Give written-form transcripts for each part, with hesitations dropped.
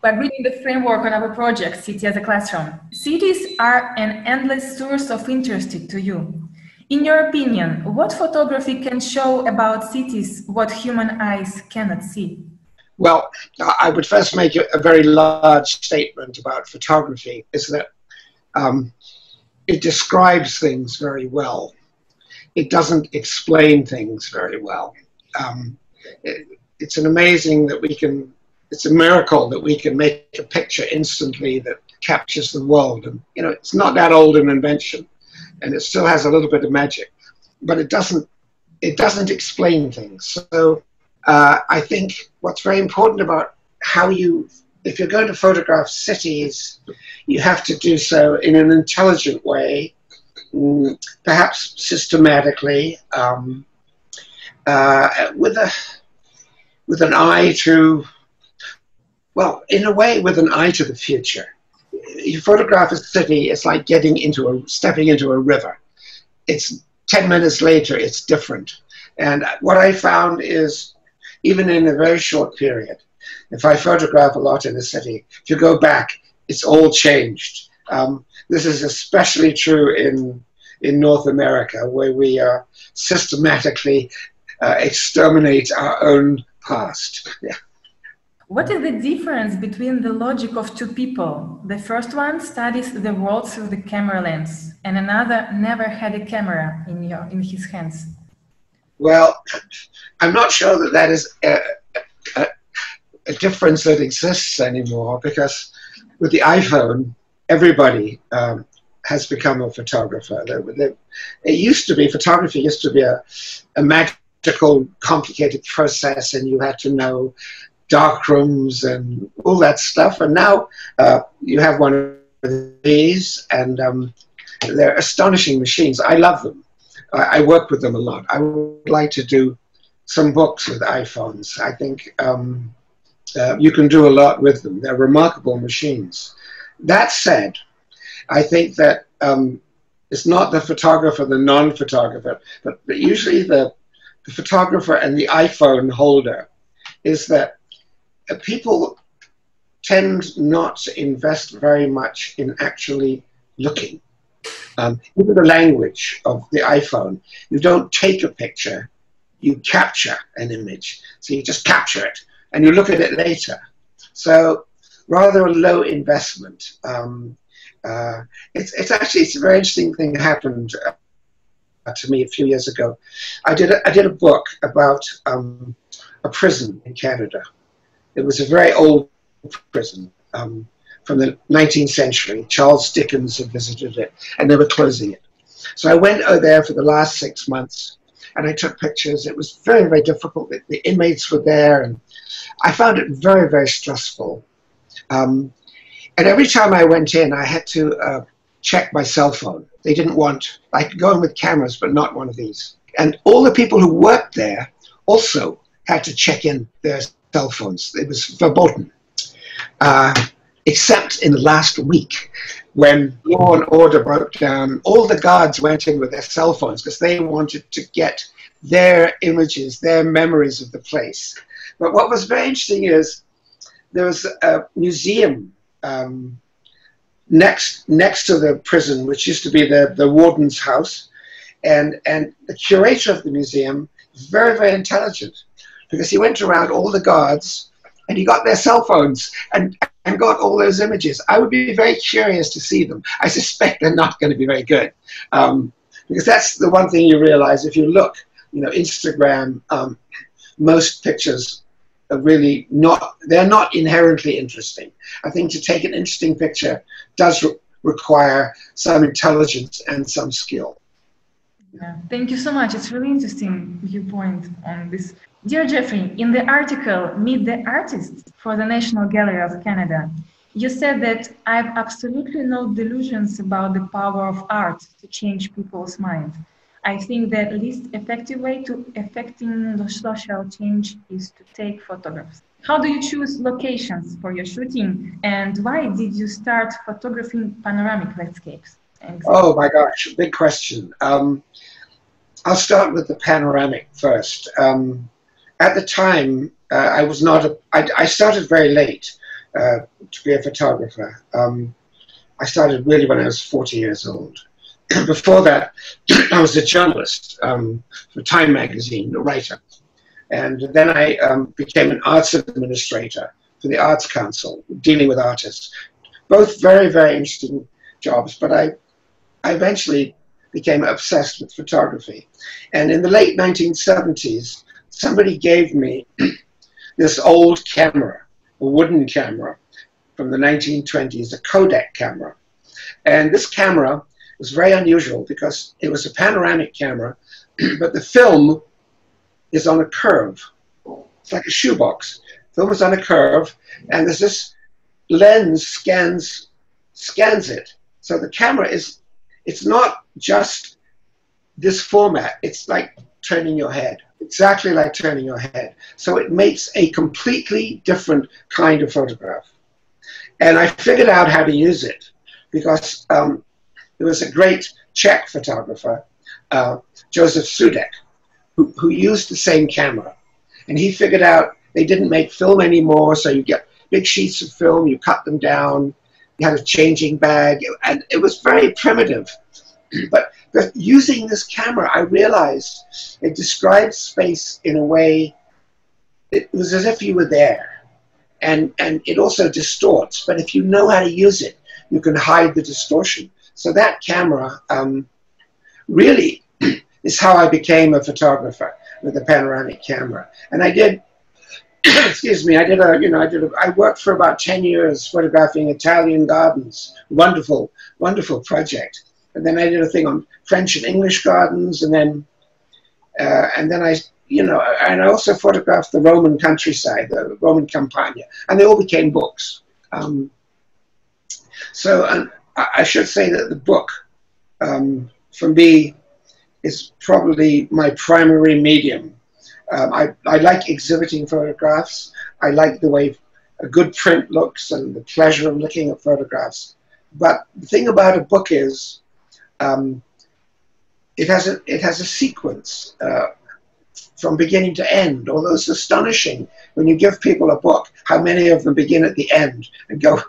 We're reading the framework on our project, City as a Classroom. Cities are an endless source of interest to you. In your opinion, what photography can show about cities what human eyes cannot see? Well, I would first make a very large statement about photography, is that it describes things very well. It doesn't explain things very well. It's an amazing that we can, it's a miracle that we can make a picture instantly that captures the world. And, you know, it's not that old an invention, and it still has a little bit of magic, but it doesn't explain things. So I think what's very important about how you, if you're going to photograph cities, you have to do so in an intelligent way, perhaps systematically, with an eye to, well, in a way, with an eye to the future. You photograph a city, it's like stepping into a river. It's 10 minutes later, it's different. And what I found is, even in a very short period, if I photograph a lot in a city, if you go back, it's all changed. This is especially true in North America, where we systematically exterminate our own past. Yeah. What is the difference between the logic of two people? The first one studies the world through the camera lens, and another never had a camera in his hands. Well, I'm not sure that that is a difference that exists anymore, because with the iPhone, everybody has become a photographer. Photography used to be a magical, complicated process, and you had to know dark rooms and all that stuff. And now you have one of these, and they're astonishing machines. I love them. I work with them a lot. I would like to do some books with iPhones. I think you can do a lot with them. They're remarkable machines. That said, I think that it's not the photographer, the non-photographer, but usually the photographer and the iPhone holder is that people tend not to invest very much in actually looking. Look at the language of the iPhone. You don't take a picture, you capture an image. So you just capture it and you look at it later. So rather a low investment. It's a very interesting thing happened to me a few years ago. I did a book about a prison in Canada. It was a very old prison from the 19th century. Charles Dickens had visited it, and they were closing it. So I went there for the last 6 months, and I took pictures. It was very, very difficult. The inmates were there, and I found it very, very stressful. And every time I went in, I had to check my cell phone. They didn't want, I could go in with cameras, but not one of these. And all the people who worked there also had to check in their cell phones. It was verboten. Except in the last week, when law and order broke down, all the guards went in with their cell phones because they wanted to get their images, their memories of the place. But what was very interesting is there was a museum next to the prison, which used to be the warden's house, and the curator of the museum was very, very intelligent, because he went around all the guards and he got their cell phones and got all those images. I would be very curious to see them. I suspect they're not going to be very good, because that's the one thing you realize if you look. You know, Instagram, most pictures are really not, they're not inherently interesting. I think to take an interesting picture does require some intelligence and some skill. Yeah, thank you so much. It's really interesting viewpoint on this. Dear Geoffrey, in the article, Meet the Artist for the National Gallery of Canada, you said that I have absolutely no delusions about the power of art to change people's minds. I think the least effective way to effecting the social change is to take photographs. How do you choose locations for your shooting, and why did you start photographing panoramic landscapes? Oh my gosh, big question. I'll start with the panoramic first. At the time, I started very late. to be a photographer. I started really when I was 40 years old. Before that, I was a journalist for Time magazine, a writer. And then I became an arts administrator for the Arts Council, dealing with artists. Both very, very interesting jobs, but I eventually became obsessed with photography. And in the late 1970s, somebody gave me this old camera, a wooden camera from the 1920s, a Kodak camera. And this camera was very unusual because it was a panoramic camera, but the film is on a curve. It's like a shoebox. The film is on a curve, and there's this lens scans it. So the camera it's not just this format. It's like turning your head, exactly like turning your head. So it makes a completely different kind of photograph. And I figured out how to use it because there was a great Czech photographer, Josef Sudek, who used the same camera. And he figured out they didn't make film anymore, so you get big sheets of film, you cut them down, you had a changing bag, and it was very primitive. But using this camera, I realized it describes space in a way, it was as if you were there. And it also distorts, but if you know how to use it, you can hide the distortion. So that camera really is how I became a photographer, with a panoramic camera. And I did, excuse me, I worked for about 10 years photographing Italian gardens. Wonderful, wonderful project. And then I did a thing on French and English gardens, and then I also photographed the Roman countryside, the Roman Campagna, and they all became books. So I should say that the book, for me, is probably my primary medium. I like exhibiting photographs. I like the way a good print looks and the pleasure of looking at photographs. But the thing about a book is it has a sequence from beginning to end. Although it's astonishing when you give people a book, how many of them begin at the end and go,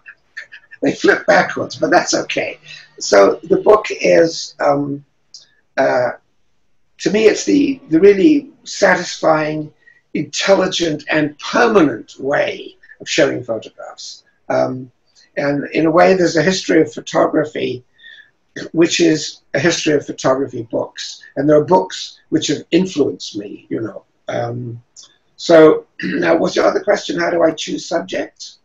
they flip backwards, but that's okay. So the book is, to me, it's the really satisfying, intelligent, and permanent way of showing photographs. And in a way, there's a history of photography, which is a history of photography books. And there are books which have influenced me, you know. So now, what's your other question? How do I choose subjects?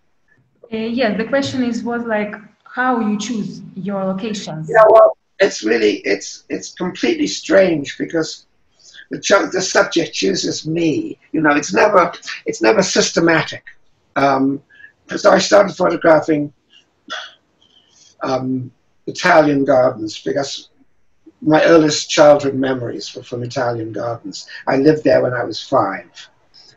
Yeah, the question was like how you choose your locations. Yeah, well, it's completely strange because the subject chooses me. You know, it's never systematic. So I started photographing Italian gardens because my earliest childhood memories were from Italian gardens. I lived there when I was 5.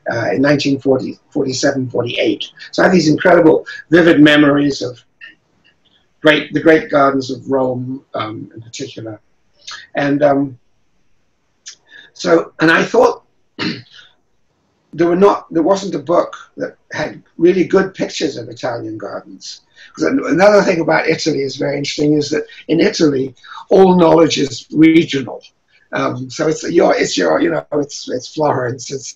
In 1947, 48. So I have these incredible, vivid memories of the great gardens of Rome, in particular. And I thought there wasn't a book that had really good pictures of Italian gardens. Because another thing about Italy is very interesting is that in Italy, all knowledge is regional. So it's Florence, it's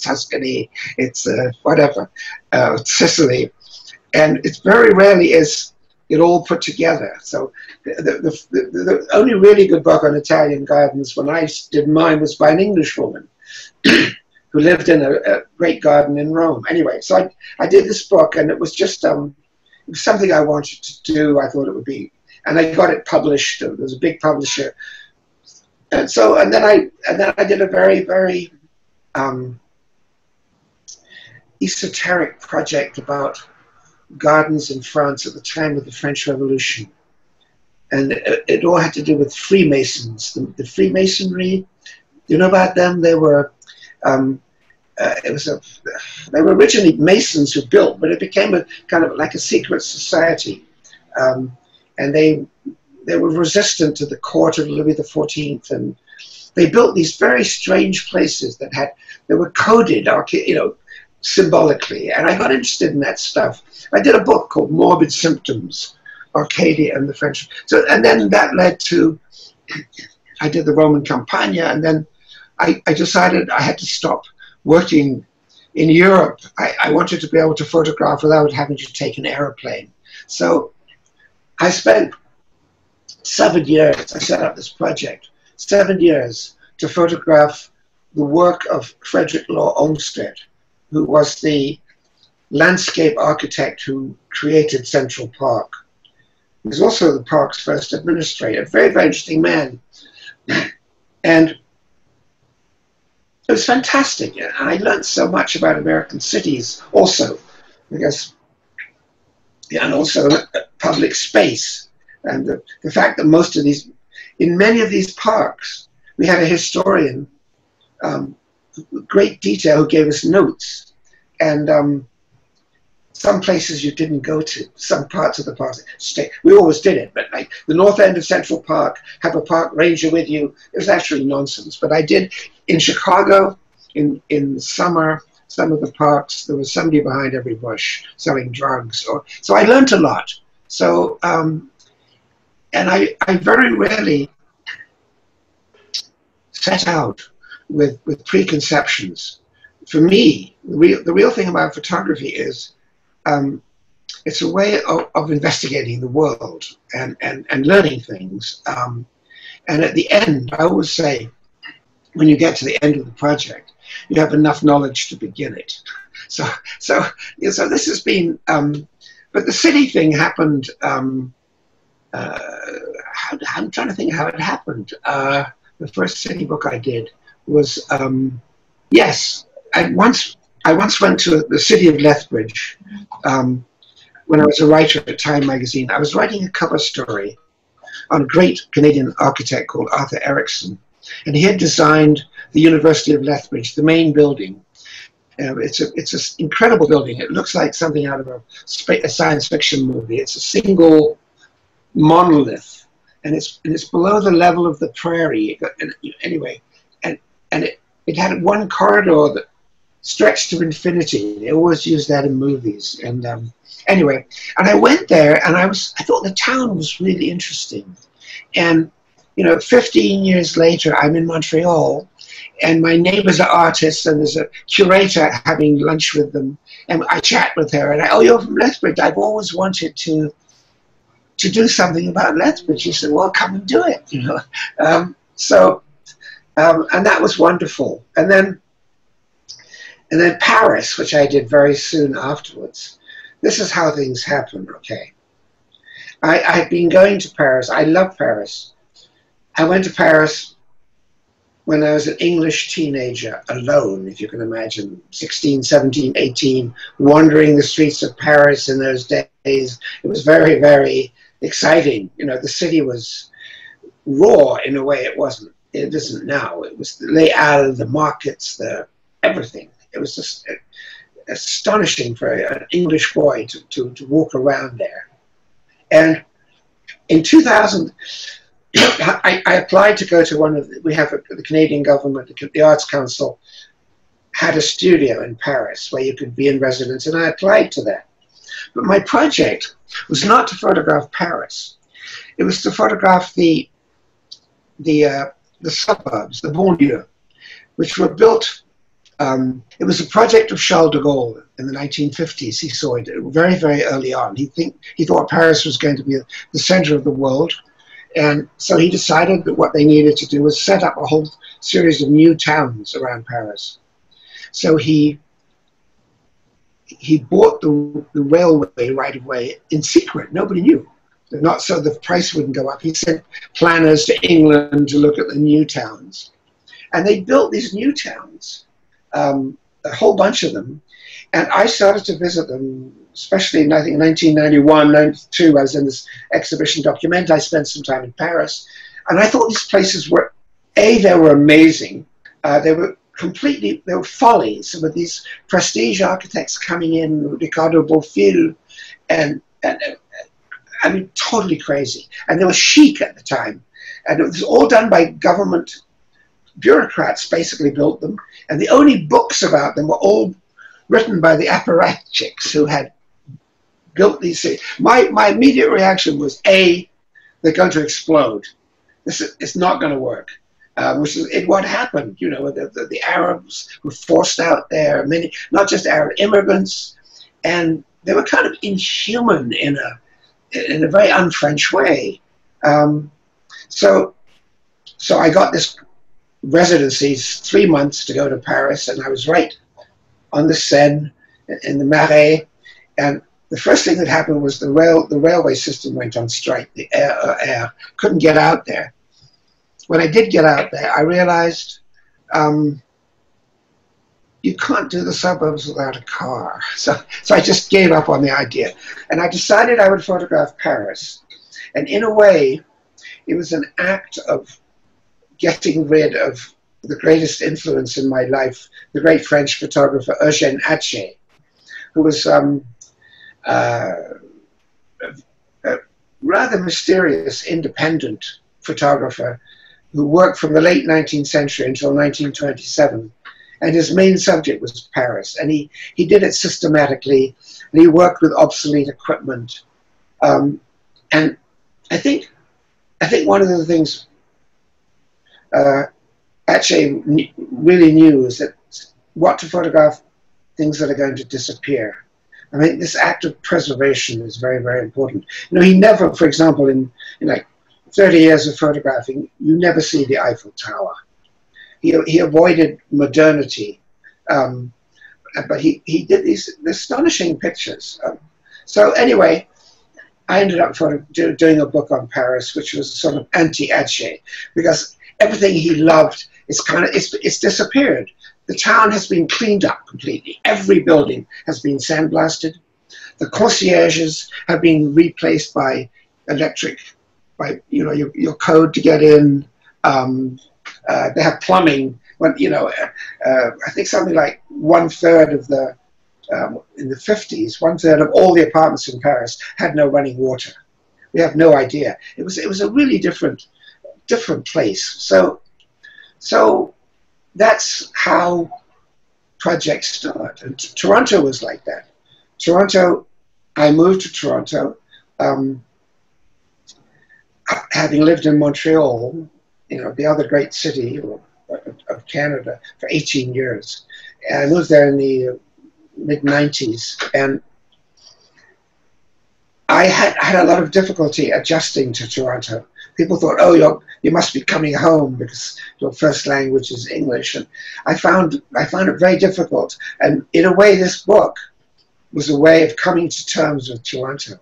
Tuscany, it's whatever, Sicily, and it's very rarely is it all put together. So the only really good book on Italian gardens when I did mine was by an English woman who lived in a great garden in Rome. Anyway, so I did this book, and it was just it was something I wanted to do. I thought it would be, and I got it published. There was a big publisher. And then I did a very, very esoteric project about gardens in France at the time of the French Revolution, and it all had to do with Freemasons. The Freemasonry, you know about them? They were they were originally Masons who built, but it became a kind of like a secret society, and they were resistant to the court of Louis XIV, and they built these very strange places that were coded, symbolically, and I got interested in that stuff. I did a book called Morbid Symptoms, Arcadia and the French. So, and then that led to, I did the Roman Campagna, and then I decided I had to stop working in Europe. I wanted to be able to photograph without having to take an airplane. So I spent 7 years, I set up this project, 7 years to photograph the work of Frederick Law Olmsted, who was the landscape architect who created Central Park. He was also the park's first administrator, a very, very interesting man. And it was fantastic. And I learned so much about American cities also, because, and also public space. And the fact that most of these, in many of these parks, we had a historian, great detail, who gave us notes. And some places you didn't go to, some parts of the park, we always did it, but like the north end of Central Park, have a park ranger with you, it was actually nonsense. But I did, in Chicago, in summer, some of the parks, there was somebody behind every bush selling drugs. So I learned a lot. So, and I very rarely set out with preconceptions. For me, the real thing about photography is it's a way of investigating the world and learning things. And at the end, I always say, when you get to the end of the project, you have enough knowledge to begin it. So this has been, but the city thing happened, I'm trying to think how it happened. The first city book I did was, yes, I once went to the city of Lethbridge when I was a writer at Time magazine. I was writing a cover story on a great Canadian architect called Arthur Erickson, and he had designed the University of Lethbridge, the main building. It's an incredible building. It looks like something out of a science fiction movie. It's a single monolith, and it's below the level of the prairie. Anyway, and it had one corridor that stretched to infinity. They always use that in movies. And anyway, and I went there, and I thought the town was really interesting. And 15 years later, I'm in Montreal, and my neighbors are artists, and there's a curator having lunch with them, and I chat with her, and oh, you're from Lethbridge. I've always wanted to do something about Lethbridge. She said, well, come and do it, and that was wonderful. And then Paris, which I did very soon afterwards. This is how things happen, okay? I had been going to Paris. I love Paris. I went to Paris when I was an English teenager, alone, if you can imagine, 16, 17, 18, wandering the streets of Paris in those days. It was very, very exciting. The city was raw in a way it wasn't. It isn't now. It was the Les Halles, the markets, everything. It was just astonishing for an English boy to walk around there. And in 2000, I applied to go to the Canadian government, the Arts Council had a studio in Paris where you could be in residence, and I applied to that. But my project was not to photograph Paris. It was to photograph the suburbs, the banlieue, which were built. It was a project of Charles de Gaulle in the 1950s. He saw it very, very early on. He thought Paris was going to be the center of the world. And so he decided that what they needed to do was set up a whole series of new towns around Paris. So he bought the railway right away in secret. Nobody knew. Not so the price wouldn't go up. He sent planners to England to look at the new towns. And they built these new towns, a whole bunch of them. And I started to visit them, especially in, I think, 1991, 92. I was in this exhibition document. I spent some time in Paris. And I thought these places were, they were amazing. They were follies. Some of these prestige architects coming in, Ricardo Bofill, and I mean, totally crazy. And they were chic at the time. And it was all done by government bureaucrats, basically built them. And the only books about them were all written by the apparatchiks who had built these cities. My immediate reaction was, A, they're going to explode. It's not going to work. Which is what happened. You know, the Arabs were forced out there, many, not just Arab immigrants, and they were kind of inhuman in a very un-French way. So I got this residency, 3 months to go to Paris, and I was right on the Seine, in the Marais, and the first thing that happened was the railway system went on strike. The air couldn't get out there. When I did get out there, I realized you can't do the suburbs without a car. So I just gave up on the idea. And I decided I would photograph Paris. And in a way, it was an act of getting rid of the greatest influence in my life, the great French photographer Eugène Atget, who was a rather mysterious, independent photographer who worked from the late 19th century until 1927. And his main subject was Paris. And he did it systematically, and he worked with obsolete equipment. And I think one of the things Atget really knew is that what to photograph things that are going to disappear. I mean, this act of preservation is very, very important. You know, he never, for example, in like 30 years of photographing, you never see the Eiffel Tower. He avoided modernity, but he did these astonishing pictures. So anyway, I ended up doing a book on Paris, which was sort of anti-Atget, because everything he loved it's disappeared. The town has been cleaned up completely. Every building has been sandblasted. The concierges have been replaced by electric, by your code to get in. They have plumbing. When I think something like 1/3 of the in the 50s, 1/3 of all the apartments in Paris had no running water. We have no idea. It was a really different place. So that's how projects start. And Toronto was like that. I moved to Toronto, having lived in Montreal, the other great city of Canada, for 18 years. And I moved there in the mid-90s, and I had a lot of difficulty adjusting to Toronto. People thought, oh, you must be coming home because your first language is English. And I found it very difficult. And in a way, this book was a way of coming to terms with Toronto.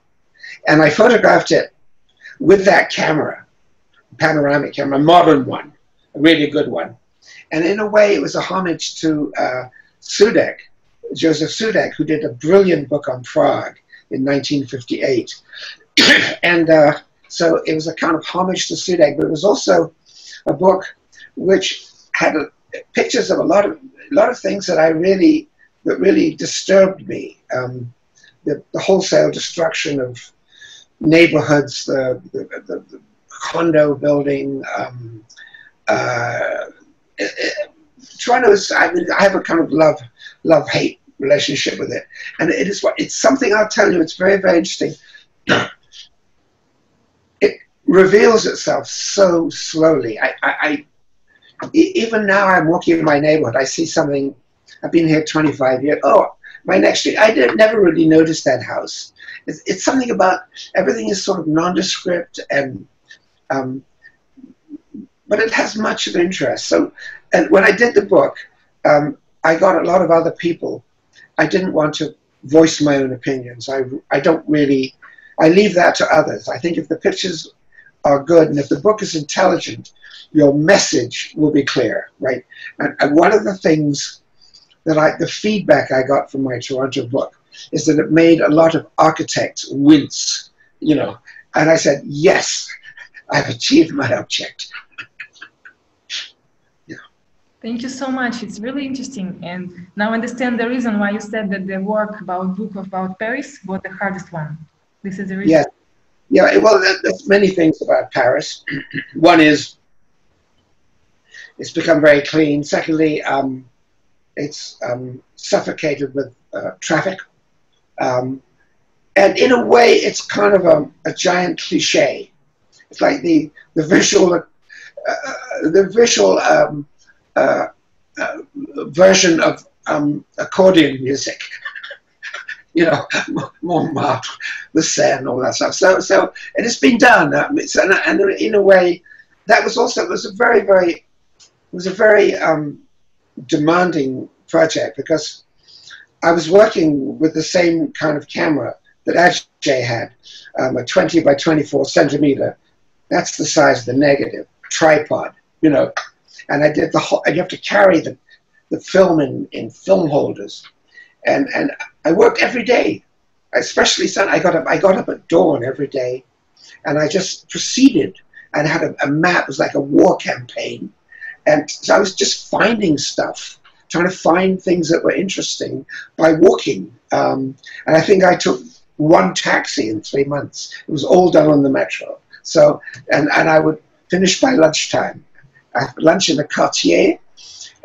And I photographed it with that camera, panoramic camera, a modern one, a really good one. And in a way, it was a homage to Sudek, Joseph Sudek, who did a brilliant book on Prague in 1958. And so it was a kind of homage to Sudek, but it was also a book which had pictures of a lot of things that really disturbed me. The wholesale destruction of neighborhoods, the condo building. Toronto is, I have a kind of love-hate relationship with it, and it's something, I'll tell you, it's very, very interesting. It reveals itself so slowly. Even now, I'm walking in my neighborhood, I see something. I've been here 25 years. Oh, my next street, I never really noticed that house. It's something about, everything is sort of nondescript, and but it has much of interest. So, and when I did the book, I got a lot of other people. I didn't want to voice my own opinions. I don't really, I leave that to others. I think if the pictures are good and if the book is intelligent, your message will be clear, right? And one of the things that the feedback I got from my Toronto book is that it made a lot of architects wince, and I said, yes, I've achieved my object. Thank you so much. It's really interesting. And now I understand the reason why you said that the book about Paris was the hardest one. This is the reason. Yeah. Yeah, well, there's many things about Paris. One is it's become very clean. Secondly, It's suffocated with traffic. And in a way, it's kind of a giant cliche. It's like the visual version of accordion music. You know, Montmartre, the Seine, all that stuff. So and it's been done. And in a way, that was also it was a very demanding project, because I was working with the same kind of camera that Ajay had, a 20 by 24 centimeter. That's the size of the negative tripod, you know. And I did the whole. And you have to carry the film in film holders, and I worked every day, especially Sunday. I got up at dawn every day, and I just proceeded and had a map. It was like a war campaign, and so I was just finding stuff, trying to find things that were interesting by walking. And I think I took one taxi in 3 months. It was all done on the metro. So, and I would finish by lunchtime. I have lunch in the quartier,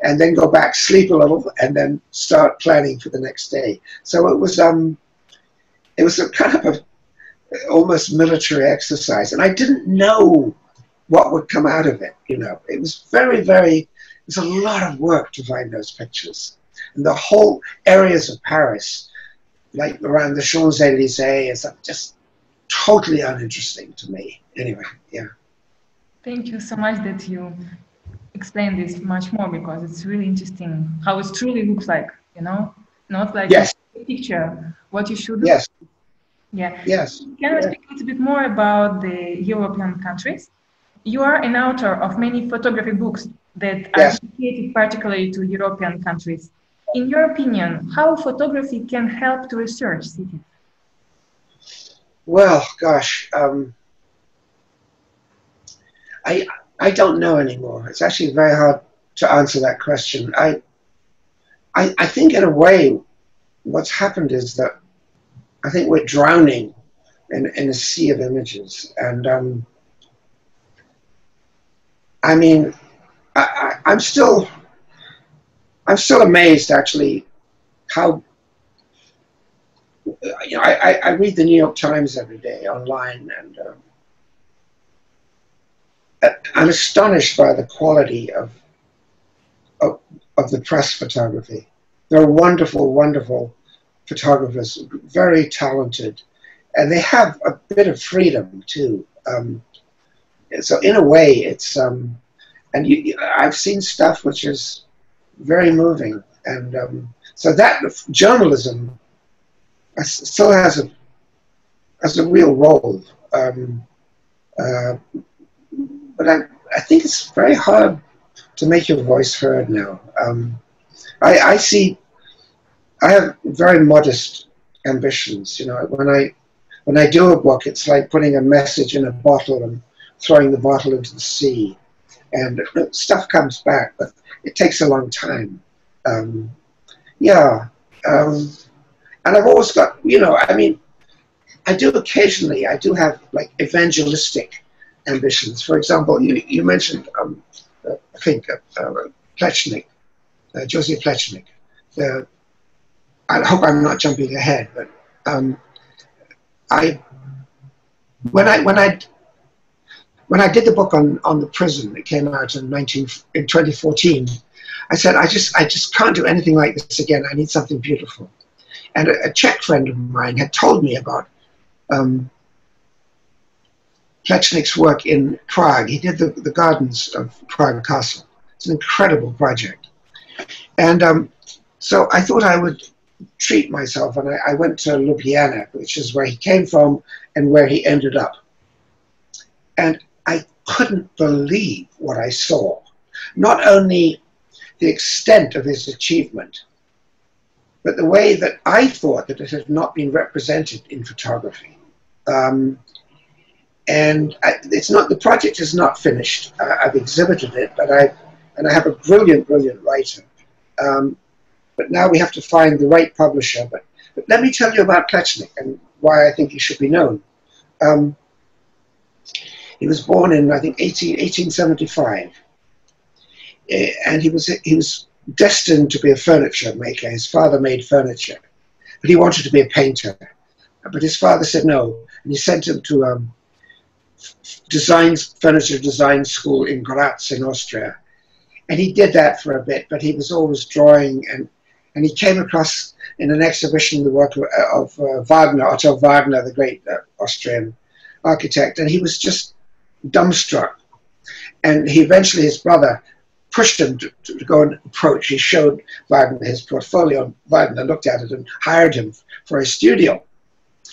and then go back, sleep a little, and then start planning for the next day. So it was a kind of a almost military exercise, and I didn't know what would come out of it. You know, it was it was a lot of work to find those pictures, and the whole areas of Paris, like around the Champs-Élysées, is just totally uninteresting to me. Anyway, yeah. Thank you so much that you explain this much more, because it's really interesting how it truly looks like, you know, not like yes. a picture, what you should do. Yes. Yeah. Yes. Can we speak a little bit more about the European countries? You are an author of many photography books that are dedicated particularly to European countries. In your opinion, how photography can help to research cities? Well, gosh, I don't know anymore. It's actually very hard to answer that question. I think in a way, what's happened is that I think we're drowning in a sea of images. And I mean, I'm still amazed, actually, how, you know, I read the New York Times every day online, and I'm astonished by the quality of the press photography. They're wonderful, wonderful photographers, very talented, and they have a bit of freedom too. So in a way, it's and I've seen stuff which is very moving, and so that journalism still has a real role. But I think it's very hard to make your voice heard now. I have very modest ambitions. You know, when I do a book, it's like putting a message in a bottle and throwing the bottle into the sea, and stuff comes back, but it takes a long time. And I've always got, you know, I mean, I do have like evangelistic ambitions. For example, you mentioned, I think, Plečnik, Joseph Plečnik. I hope I'm not jumping ahead, but when I did the book on the prison, it came out in 2014. I said, I just can't do anything like this again. I need something beautiful. And a Czech friend of mine had told me about Plečnik's work in Prague. He did the gardens of Prague Castle. It's an incredible project. And so I thought I would treat myself, and I went to Ljubljana, which is where he came from and where he ended up. And I couldn't believe what I saw. Not only the extent of his achievement, but the way that I thought that it had not been represented in photography. And it's not, the project is not finished. I've exhibited it, but I have a brilliant, brilliant writer. But now we have to find the right publisher. But let me tell you about Plečnik and why I think he should be known. He was born in, I think, 1875. And he was destined to be a furniture maker. His father made furniture, but he wanted to be a painter. But his father said no, and he sent him to furniture design school in Graz in Austria. And he did that for a bit, but he was always drawing, and he came across in an exhibition the work of Wagner, Otto Wagner, the great Austrian architect, and he was just dumbstruck. And he eventually, his brother, pushed him to go and approach. He showed Wagner his portfolio, and Wagner looked at it and hired him for a studio.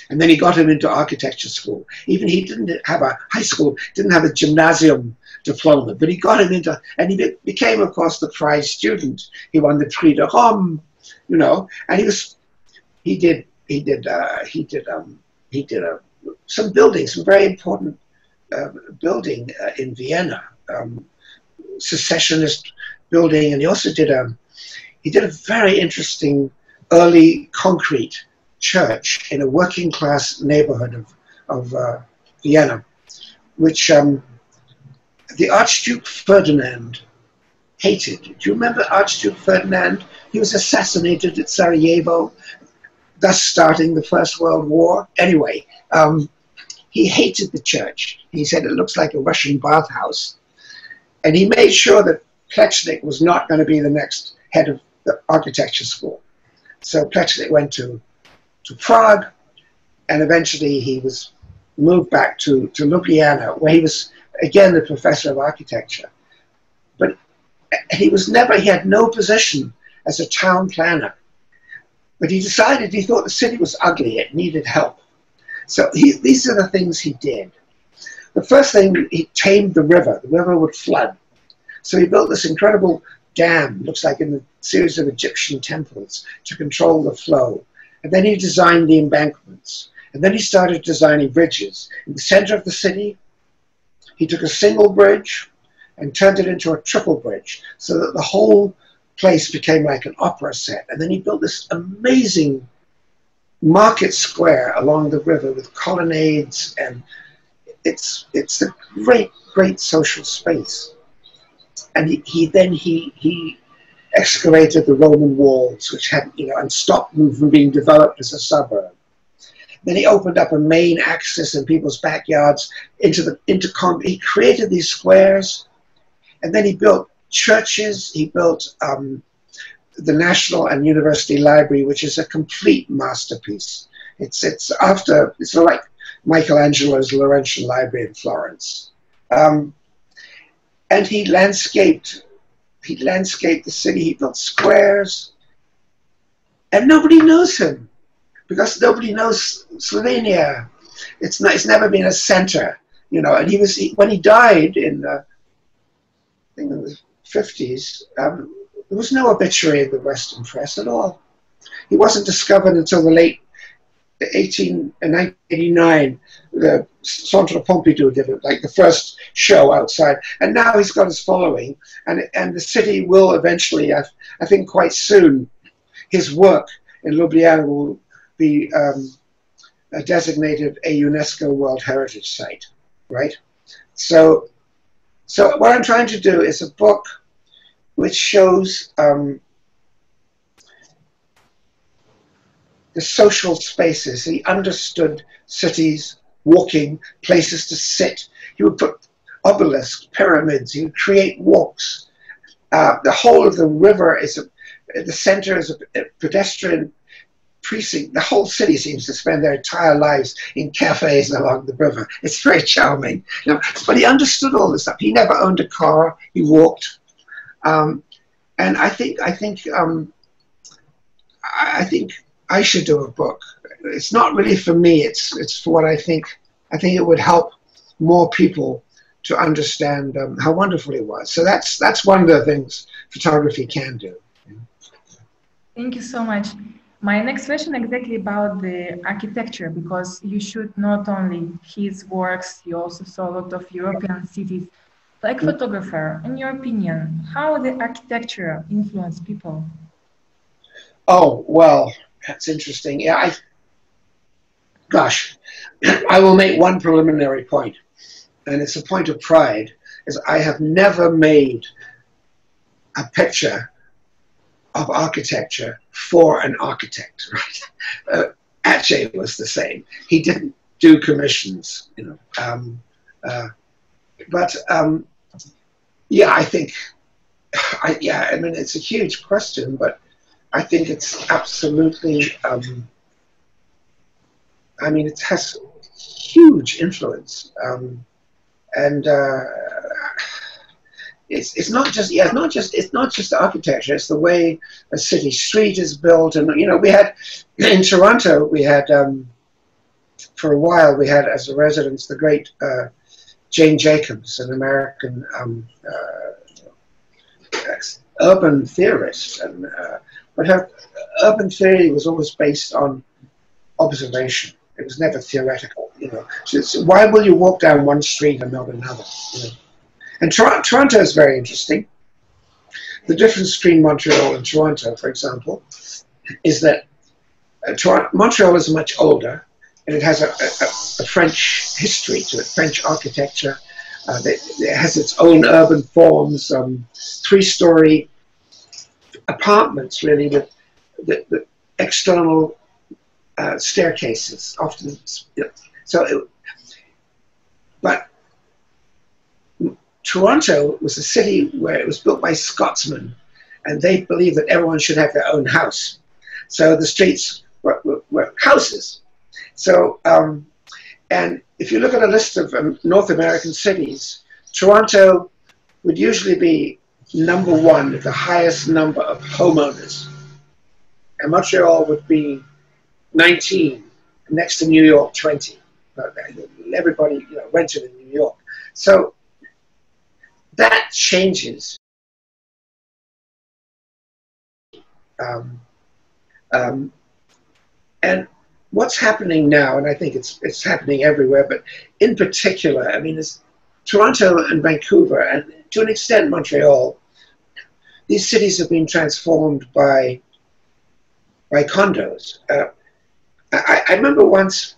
And then he got him into architecture school. Even he didn't have a high school, didn't have a gymnasium diploma, but he got him into, and he became, of course, the prize student. He won the Prix de Rome, you know, and he did some building, some very important building in Vienna, secessionist building, and he also did a very interesting early concrete church in a working class neighborhood of Vienna, which the Archduke Ferdinand hated. Do you remember Archduke Ferdinand? He was assassinated at Sarajevo, thus starting the First World War. Anyway, he hated the church. He said it looks like a Russian bathhouse. And he made sure that Plečnik was not going to be the next head of the architecture school. So Plečnik went to Prague, and eventually he was moved back to Ljubljana, where he was, again, the professor of architecture. But he had no position as a town planner. But he decided, he thought the city was ugly, it needed help. So these are the things he did. The first thing, he tamed the river. The river would flood. So he built this incredible dam, looks like in a series of Egyptian temples, to control the flow. And then he designed the embankments. And then he started designing bridges. In the center of the city, he took a single bridge and turned it into a triple bridge, so that the whole place became like an opera set. And then he built this amazing market square along the river with colonnades, and it's a great, great social space. And he excavated the Roman walls, which had, and stopped them from being developed as a suburb. Then he opened up a main axis in people's backyards he created these squares, and then he built churches. He built the National and University Library, which is a complete masterpiece. It's like Michelangelo's Laurentian Library in Florence. And he landscaped the city. He built squares, and nobody knows him because nobody knows Slovenia. It's never been a center, And when he died in the 50s, there was no obituary in the Western press at all. He wasn't discovered until the late 1989. The Centre Pompidou did it, like the first show outside, and now he's got his following, and the city will eventually, I think quite soon, his work in Ljubljana will be designated a UNESCO World Heritage Site, right? So what I'm trying to do is a book which shows the social spaces. He understood cities, walking, places to sit. He would put obelisks, pyramids. He would create walks. The whole of the river the center is a pedestrian precinct. The whole city seems to spend their entire lives in cafes along the river. It's very charming. But he understood all this stuff. He never owned a car. He walked. And I think I should do a book. It's not really for me. It's for what I think. I think it would help more people to understand how wonderful it was. So that's one of the things photography can do. Thank you so much. My next question exactly about the architecture, because you shoot not only his works, you also saw a lot of European cities. Like photographer, in your opinion, how the architecture influence people? Oh, well, that's interesting. Yeah, I will make one preliminary point, and it's a point of pride, is I have never made a picture of architecture for an architect, right? Atche was the same. He didn't do commissions, you know. Yeah, I think, yeah, I mean, it's a huge question, but I think it's absolutely, I mean, it has huge influence. And it's not just, yeah, it's not just the architecture, it's the way a city street is built. And, you know, we had, in Toronto, we had, for a while, we had as a residence the great Jane Jacobs, an American urban theorist, and but her urban theory was always based on observation. It was never theoretical. You know, so why will you walk down one street and not another? You know? And Toronto is very interesting. The difference between Montreal and Toronto, for example, is that Montreal is much older, and it has a French history to it, French architecture. It has its own urban forms, three-story apartments, really, with the external staircases, often. You know, but Toronto was a city where it was built by Scotsmen, and they believed that everyone should have their own house. So the streets were houses. So, and if you look at a list of North American cities, Toronto would usually be #1 with the highest number of homeowners. And Montreal would be 19, next to New York, 20. Everybody, you know, rented in New York. So that changes. And what's happening now, and I think it's happening everywhere, but in particular, I mean, it's Toronto and Vancouver, and to an extent Montreal, these cities have been transformed by condos. I remember once,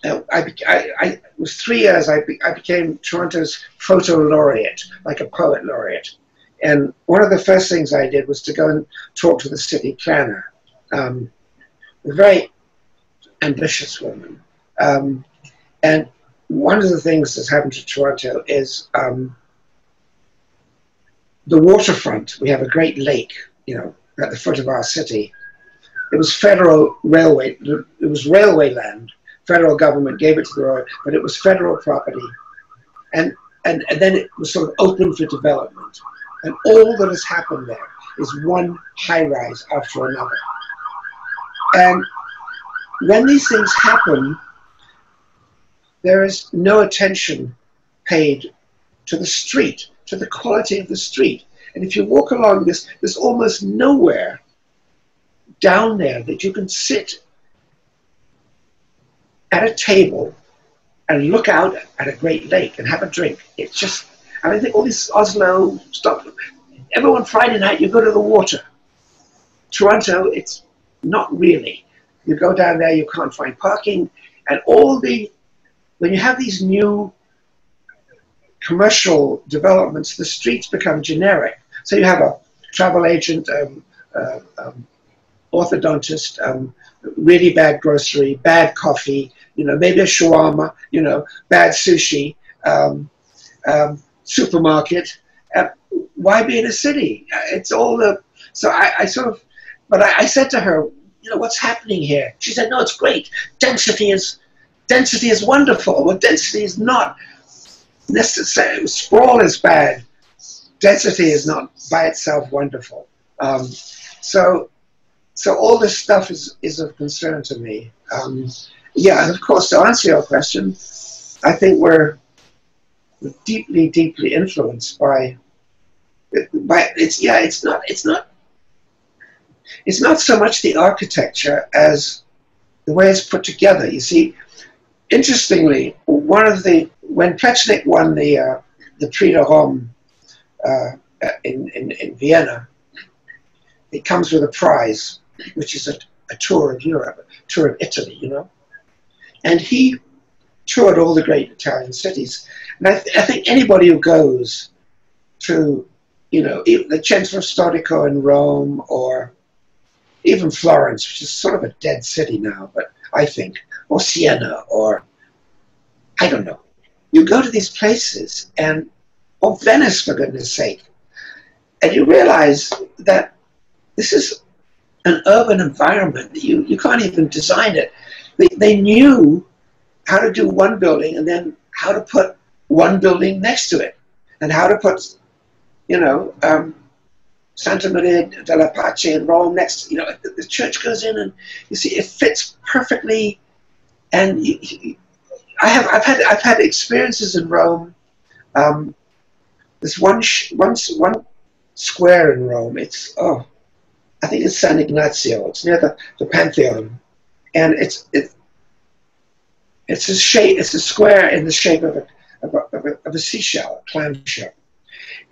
it was 3 years, I became Toronto's photo laureate, like a poet laureate. And one of the first things I did was to go and talk to the city planner, a very ambitious woman. And one of the things that's happened to Toronto is the waterfront. We have a great lake, you know, at the foot of our city. It was federal railway, it was railway land. Federal government gave it to the road, but it was federal property. And then it was sort of open for development. And all that has happened there is one high-rise after another. And when these things happen, there is no attention paid to the street, to the quality of the street. And if you walk along this, there's almost nowhere down there that you can sit at a table and look out at a great lake and have a drink. It's just, I think all this Oslo stuff, everyone Friday night you go to the water. Toronto, it's not really. You go down there, you can't find parking, and when you have these new commercial developments, the streets become generic. So you have a travel agent, orthodontist, really bad grocery, bad coffee, you know, maybe a shawarma, you know, bad sushi, supermarket. Why be in a city? It's all so I sort of, but I said to her, you know, what's happening here? She said, no, it's great. Density is wonderful. Well, density is not necessarily, sprawl is bad. Density is not by itself wonderful. So all this stuff is of concern to me. Yeah, and of course, to answer your question, I think we're deeply, deeply influenced by it's not so much the architecture as the way it's put together. You see, interestingly, when Plečnik won the Prix de Rome in Vienna, it comes with a prize, which is a tour of Europe, a tour of Italy, you know. And he toured all the great Italian cities. And I think anybody who goes to you know, even the Centro Storico in Rome, or even Florence, which is sort of a dead city now, but I think, or Siena, or I don't know. You go to these places, and, or Venice, for goodness sake, and you realize that this is an urban environment. You can't even design it. They knew how to do one building and then how to put one building next to it, and how to put, you know, Santa Maria della Pace in Rome next. You know, the church goes in, and you see it fits perfectly. And I've had experiences in Rome. There's one square in Rome. It's I think it's San Ignazio. It's near the Pantheon, and it's a shape. It's a square in the shape of a seashell, a clam shell.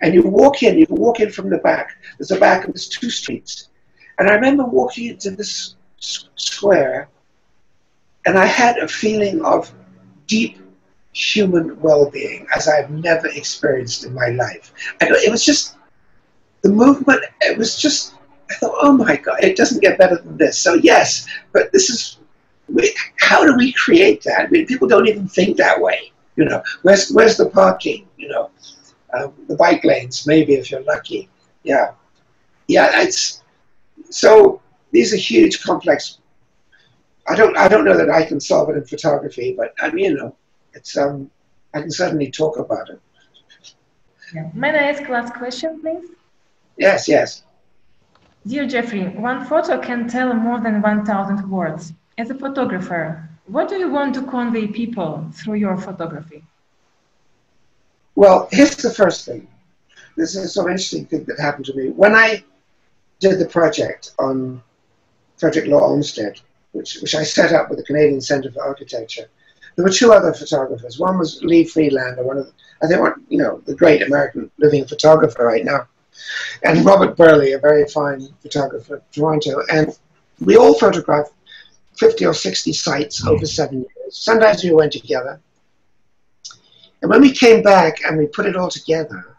And you walk in. You can walk in from the back. There's a back, and there's two streets. And I remember walking into this square, and I had a feeling of deep human well-being as I've never experienced in my life. And it was just the movement. It was just. I thought, oh my God, it doesn't get better than this. So yes, but this is. How do we create that? I mean, people don't even think that way. You know, where's the parking? You know, the bike lanes, maybe if you're lucky. Yeah. It's so. These are huge, complex. I don't know that I can solve it in photography, but I mean, you know, it's I can certainly talk about it. Yeah. May I ask last question, please? Yes. Dear Geoffrey, one photo can tell more than 1,000 words. As a photographer, what do you want to convey people through your photography? Well, here's the first thing. This is some interesting thing that happened to me. When I did the project on Project Law Olmsted, which I set up with the Canadian Centre for Architecture, there were two other photographers. One was Lee Friedlander, the great American living photographer right now, and Robert Burley, a very fine photographer in Toronto. And we all photographed 50 or 60 sites over 7 years. Sometimes we went together. And when we came back and we put it all together,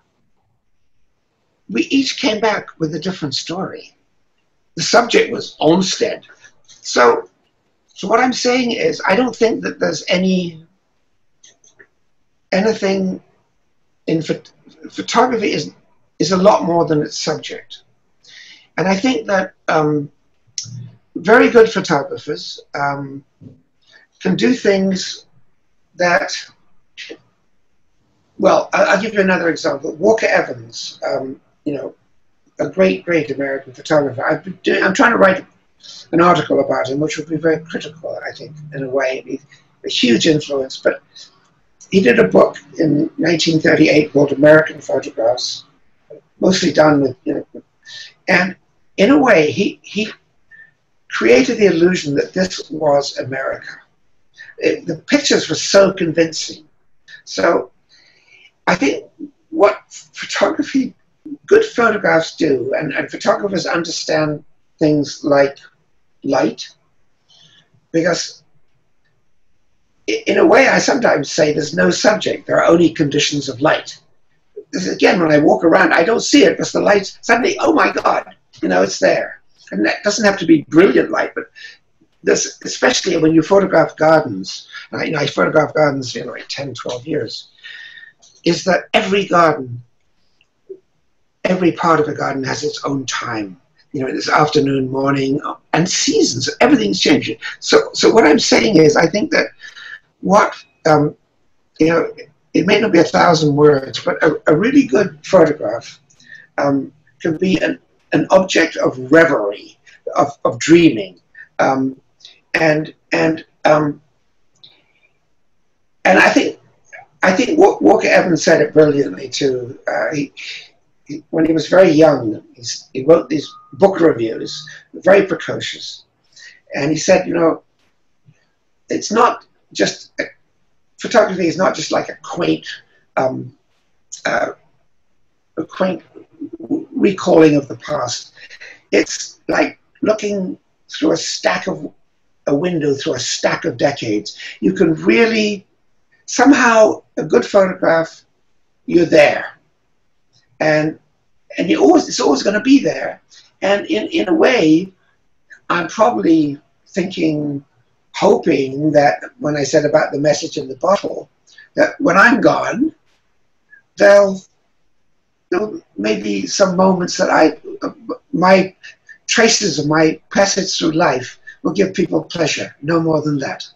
we each came back with a different story. The subject was Olmsted. So what I'm saying is, I don't think that there's anything in photography is a lot more than its subject. And I think that very good photographers can do things that, well, I'll give you another example. Walker Evans, a great American photographer. I'm trying to write an article about him, which will be very critical, I think, in a way. He's a huge influence, but he did a book in 1938 called American Photographs, mostly done with, and in a way, he created the illusion that this was America. The pictures were so convincing. So I think what good photographs do, and photographers understand things like light, because in a way I sometimes say there's no subject, there are only conditions of light. Again, when I walk around, I don't see it because the light, suddenly, oh my God, it's there. And that doesn't have to be brilliant light, but this, especially when you photograph gardens, I photograph gardens, like 10, 12 years, is that every garden, every part of a garden has its own time. This afternoon, morning, and seasons, everything's changing. So what I'm saying is, I think that it may not be 1,000 words, but a really good photograph can be an object of reverie, of dreaming, and I think Walker Evans said it brilliantly too. When he was very young, he wrote these book reviews, very precocious, and he said, it's not just photography is not just like a quaint recalling of the past. It's like looking through a window through a stack of decades. You can really, somehow, a good photograph, you're there. And and it's always going to be there. And in a way, I'm probably thinking, hoping that when I said about the message in the bottle, that when I'm gone, there'll maybe some moments that my traces of my passage through life will give people pleasure, no more than that.